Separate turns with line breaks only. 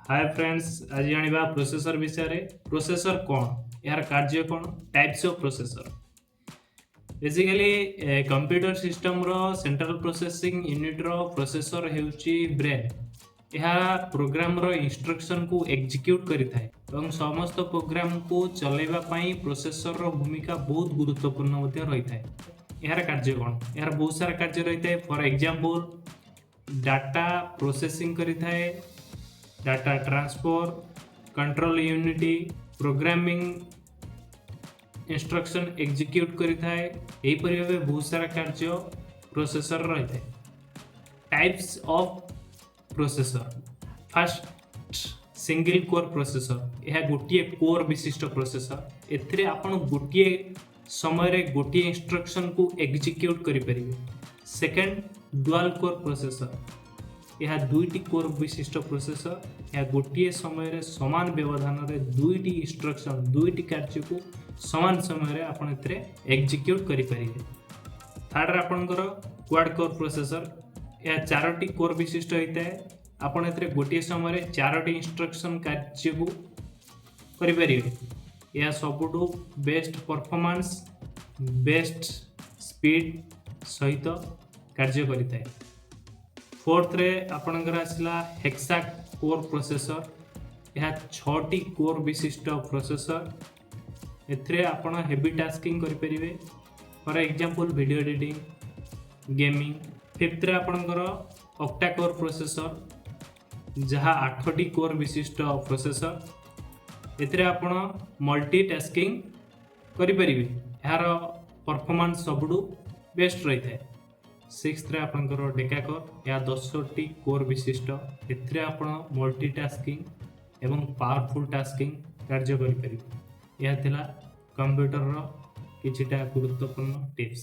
Hi friends, आज जानिबा processor विषय रे। प्रोसेसर कौन, यार कार्य कौन, types of processor. Basically computer system रो सेंट्रल प्रोसेसिंग यूनिट रो प्रोसेसर हेउची ब्रेन। यह प्रोग्राम रो इंस्ट्रक्शन को एग्जीक्यूट करिथाय एवं समस्त प्रोग्राम को चलाइबा पई प्रोसेसर रो भूमिका बहुत गुरुत्वपूर्ण मध्ये रहिथाय। यार कार्य कौन, यार बहुत सारा कार्य रहिथाय। फॉर एग्जांपल डाटा प्रोसेसिंग करिथाय, data transfer, control unity, programming instruction execute करिथाय। एही परि भाबे बहुत सारा कार्य प्रोसेसर रहिथाय। Types of processor. First, single core processor. यह गोटिए कोर विशिष्ट प्रोसेसर। एथिरे आपण गोटिए समय रे गोटिए इंस्ट्रक्शन को एग्जीक्यूट करि परिबे। Second, dual core processor. यह दुईटी कोर विशिष्ट प्रोसेसर। यह गोटे समय समान व्यवधान में दुईटी इंस्ट्रक्शन दुईटी कार्य को समान समय आपड़ एग्जीक्यूट करेंगे। थर्ड आपणकर क्वाड कोर प्रोसेसर। यह चारोटी कोर विशिष्ट होता है। आपड़ गोटे समय चारोटी इंस्ट्रक्शन कार्य को करेंगे। यह सबुठु बेस्ट परफॉर्मेंस, बेस्ट स्पीड सहित कार्य करता है। फोर्थ रे आपणकर आसला हेक्सा कोर प्रोसेसर। यह 6टी कोर विशिष्ट प्रोसेसर। एथिरे आपण हेवी टास्किंग करि परिबे। For example video editing, gaming. Fifth रे आपणकर ऑक्टा कोर प्रोसेसर, जहाँ 8टी कोर विशिष्ट प्रोसेसर। एथिरे आपण मल्टी टास्किंग करि परिबे। यार परफॉर्मेंस सबुठु बेस्ट रही है। सिक्स्थ रे आपणकर डेका कोर। या 10टी कोर विशिष्ट। एथिरे आपण मल्टीटास्किंग एवं पावरफुल टास्किंग कार्य करि परिबे। यह थिला कंप्यूटर रो किछिटा गुरुत्वपूर्ण टिप्स।